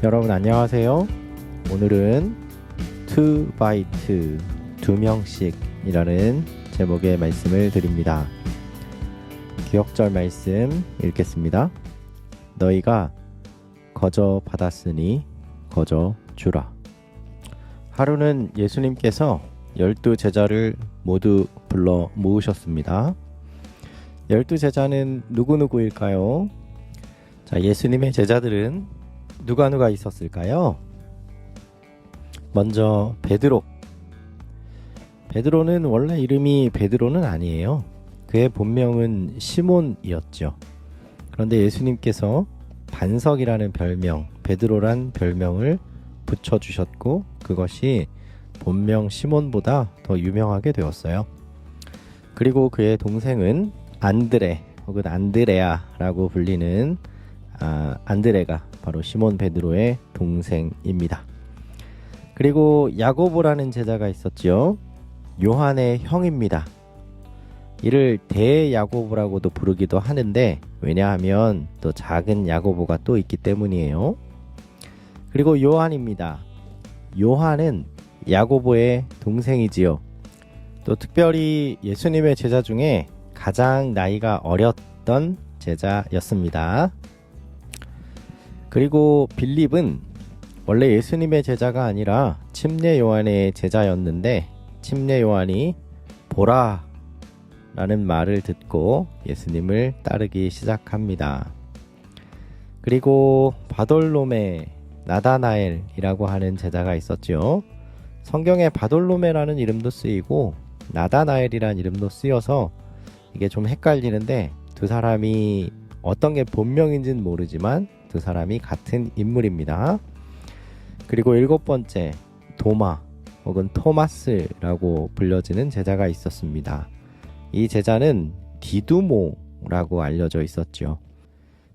여러분 안녕하세요. 오늘은 2바이트 2명씩이라는 제목의 말씀을 드립니다. 기억절 말씀 읽겠습니다. 너희가 거저 받았으니 거저 주라. 하루는 예수님께서 12제자를 모두 불러 모으셨습니다. 12제자는 누구일까요? 자, 예수님의 제자들은 누가 있었을까요? 먼저 베드로는 원래 이름이 베드로는 아니에요. 그의 본명은 시몬이었죠. 그런데 예수님께서 반석이라는 별명, 베드로란 별명을 붙여주셨고 그것이 본명 시몬보다 더 유명하게 되었어요. 그리고 그의 동생은 안드레 혹은 안드레아라고 불리는 안드레가 바로 시몬 베드로의 동생입니다. 그리고 야고보라는 제자가 있었지요. 요한의 형입니다. 이를 대야고보라고도 부르기도 하는데 왜냐하면 또 작은 야고보가 또 있기 때문이에요. 그리고 요한입니다. 요한은 야고보의 동생이지요. 또 특별히 예수님의 제자 중에 가장 나이가 어렸던 제자였습니다. 그리고 빌립은 원래 예수님의 제자가 아니라 침례 요한의 제자였는데 침례 요한이 보라 라는 말을 듣고 예수님을 따르기 시작합니다. 그리고 바돌로메, 나다나엘이라고 하는 제자가 있었죠. 성경에 바돌로메라는 이름도 쓰이고 나다나엘이라는 이름도 쓰여서 이게 좀 헷갈리는데 두 사람이 어떤 게 본명인지는 모르지만 두 사람이 같은 인물입니다. 그리고 7번째 도마 혹은 토마스라고 불려지는 제자가 있었습니다. 이 제자는 디두모라고 알려져 있었죠.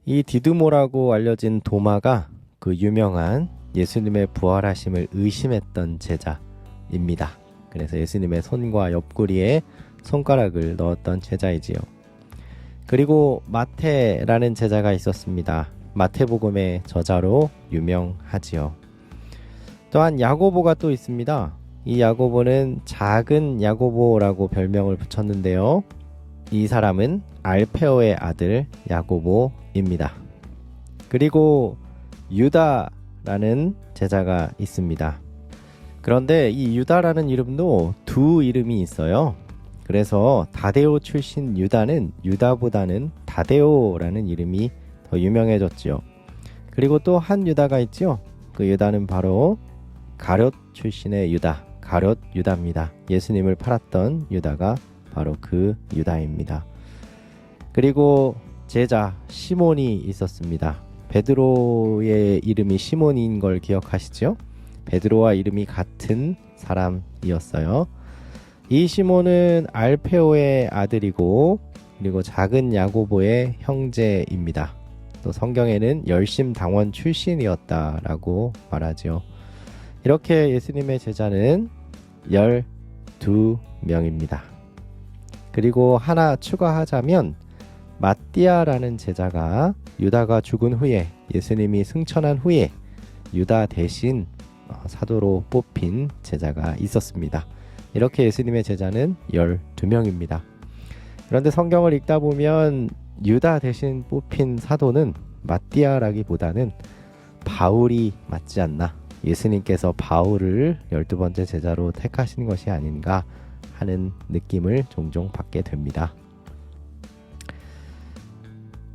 이 디두모라고 알려진 도마가 그 유명한 예수님의 부활하심을 의심했던 제자입니다. 그래서 예수님의 손과 옆구리에 손가락을 넣었던 제자이지요. 그리고 마태라는 제자가 있었습니다. 마태복음의 저자로 유명하지요. 또한 야고보가 또 있습니다. 이 야고보는 작은 야고보라고 별명을 붙였는데요. 이 사람은 알페오의 아들 야고보입니다. 그리고 유다라는 제자가 있습니다. 그런데 이 유다라는 이름도 두 이름이 있어요. 그래서 다데오 출신 유다는 유다보다는 다데오라는 이름이 더 유명해졌죠. 그리고 또 한 유다가 있죠. 그 유다는 바로 가룟 출신의 유다, 가룟 유다입니다. 예수님을 팔았던 유다가 바로 그 유다입니다. 그리고 제자 시몬이 있었습니다. 베드로의 이름이 시몬인 걸 기억하시죠? 베드로와 이름이 같은 사람이었어요. 이 시몬은 알페오의 아들이고 그리고 작은 야고보의 형제입니다. 또 성경에는 열심당원 출신이었다라고 말하죠. 이렇게 예수님의 제자는 12명입니다. 그리고 하나 추가하자면 마띠아라는 제자가 유다가 죽은 후에 예수님이 승천한 후에 유다 대신 사도로 뽑힌 제자가 있었습니다. 이렇게 예수님의 제자는 12명입니다. 그런데 성경을 읽다 보면 유다 대신 뽑힌 사도는 마띠아라기보다는 바울이 맞지 않나, 예수님께서 바울을 12번째 제자로 택하신 것이 아닌가 하는 느낌을 종종 받게 됩니다.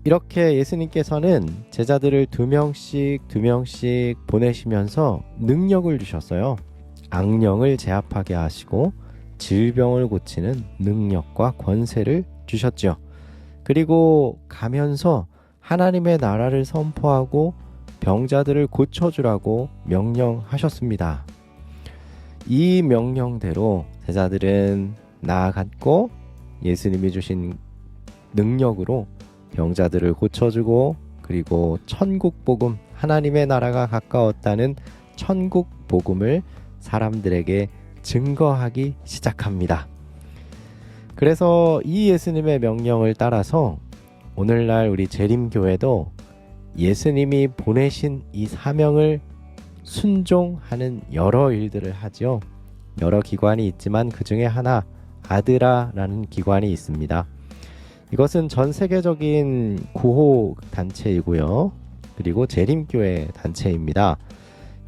이렇게 예수님께서는 제자들을 2명씩 보내시면서 능력을 주셨어요. 악령을 제압하게 하시고 질병을 고치는 능력과 권세를 주셨죠. 그리고 가면서 하나님의 나라를 선포하고 병자들을 고쳐주라고 명령하셨습니다. 이 명령대로 제자들은 나아갔고 예수님이 주신 능력으로 병자들을 고쳐주고 그리고 천국 복음, 하나님의 나라가 가까웠다는 천국 복음을 사람들에게 증거하기 시작합니다. 그래서 이 예수님의 명령을 따라서 오늘날 우리 재림교회도 예수님이 보내신 이 사명을 순종하는 여러 일들을 하죠. 여러 기관이 있지만 그 중에 하나 아드라라는 기관이 있습니다. 이것은 전 세계적인 구호 단체이고요. 그리고 재림교회 단체입니다.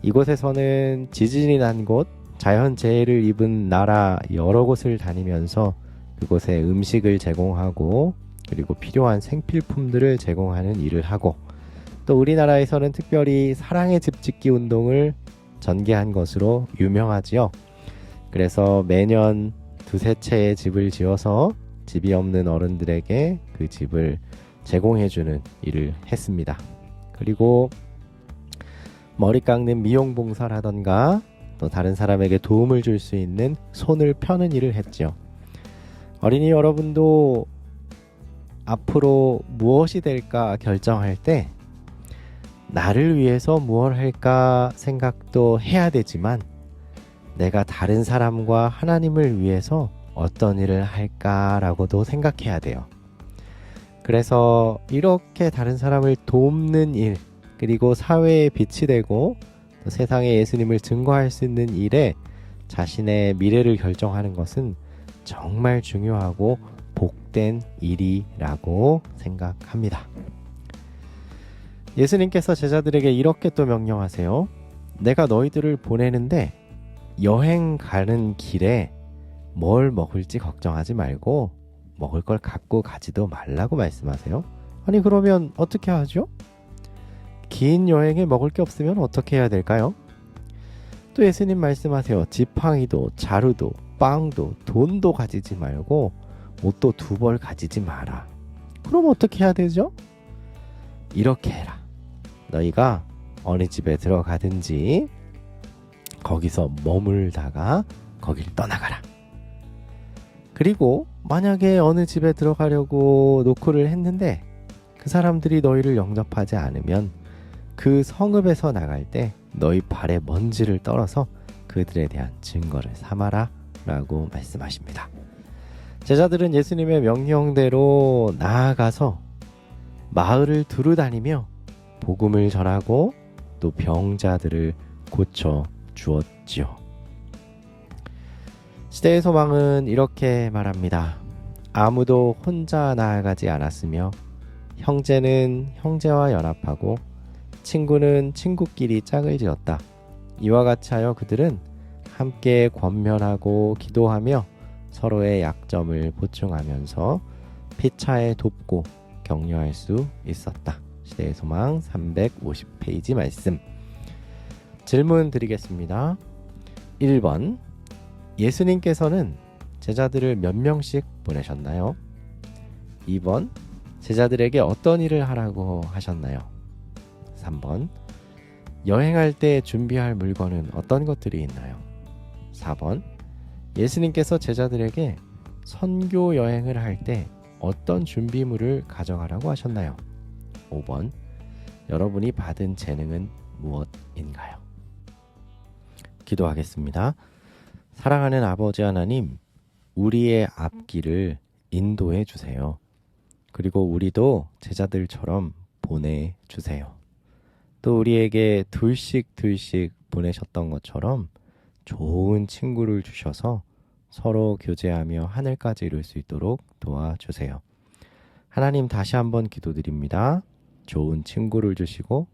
이곳에서는 지진이 난 곳, 자연재해를 입은 나라 여러 곳을 다니면서 그곳에 음식을 제공하고 그리고 필요한 생필품들을 제공하는 일을 하고 또 우리나라에서는 특별히 사랑의 집 짓기 운동을 전개한 것으로 유명하지요. 그래서 매년 두세 채의 집을 지어서 집이 없는 어른들에게 그 집을 제공해주는 일을 했습니다. 그리고 머리 깎는 미용 봉사라던가 또 다른 사람에게 도움을 줄 수 있는 손을 펴는 일을 했죠. 어린이 여러분도 앞으로 무엇이 될까 결정할 때 나를 위해서 무엇을 할까 생각도 해야 되지만 내가 다른 사람과 하나님을 위해서 어떤 일을 할까라고도 생각해야 돼요. 그래서 이렇게 다른 사람을 돕는 일, 그리고 사회에 빛이 되고 또 세상에 예수님을 증거할 수 있는 일에 자신의 미래를 결정하는 것은 정말 중요하고 복된 일이라고 생각합니다. 예수님께서 제자들에게 이렇게 또 명령하세요. 내가 너희들을 보내는데 여행 가는 길에 뭘 먹을지 걱정하지 말고 먹을 걸 갖고 가지도 말라고 말씀하세요. 아니 그러면 어떻게 하죠? 긴 여행에 먹을 게 없으면 어떻게 해야 될까요? 또 예수님 말씀하세요. 지팡이도 자루도 빵도 돈도 가지지 말고 옷도 두 벌 가지지 마라. 그럼 어떻게 해야 되죠? 이렇게 해라. 너희가 어느 집에 들어가든지 거기서 머물다가 거길 떠나가라. 그리고 만약에 어느 집에 들어가려고 노크를 했는데 그 사람들이 너희를 영접하지 않으면 그 성읍에서 나갈 때 너희 발에 먼지를 떨어서 그들에 대한 증거를 삼아라 라고 말씀하십니다. 제자들은 예수님의 명령대로 나아가서 마을을 두루 다니며 복음을 전하고 또 병자들을 고쳐 주었지요. 시대의 소망은 이렇게 말합니다. 아무도 혼자 나아가지 않았으며 형제는 형제와 연합하고 친구는 친구끼리 짝을 지었다. 이와 같이 하여 그들은 함께 권면하고 기도하며 서로의 약점을 보충하면서 피차에 돕고 격려할 수 있었다. 시대의 소망 350페이지 말씀. 질문 드리겠습니다. 1번. 예수님께서는 제자들을 몇 명씩 보내셨나요? 2번. 제자들에게 어떤 일을 하라고 하셨나요? 3번. 여행할 때 준비할 물건은 어떤 것들이 있나요? 4번. 예수님께서 제자들에게 선교 여행을 할 때 어떤 준비물을 가져가라고 하셨나요? 5번. 여러분이 받은 재능은 무엇인가요? 기도하겠습니다. 사랑하는 아버지 하나님, 우리의 앞길을 인도해 주세요. 그리고 우리도 제자들처럼 보내주세요. 또 우리에게 둘씩 보내셨던 것처럼 좋은 친구를 주셔서 서로 교제하며 하늘까지 이룰 수 있도록 도와주세요. 하나님 다시 한번 기도드립니다. 좋은 친구를 주시고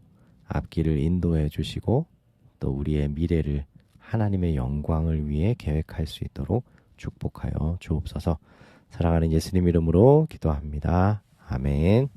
앞길을 인도해 주시고 또 우리의 미래를 하나님의 영광을 위해 계획할 수 있도록 축복하여 주옵소서. 사랑하는 예수님 이름으로 기도합니다. 아멘.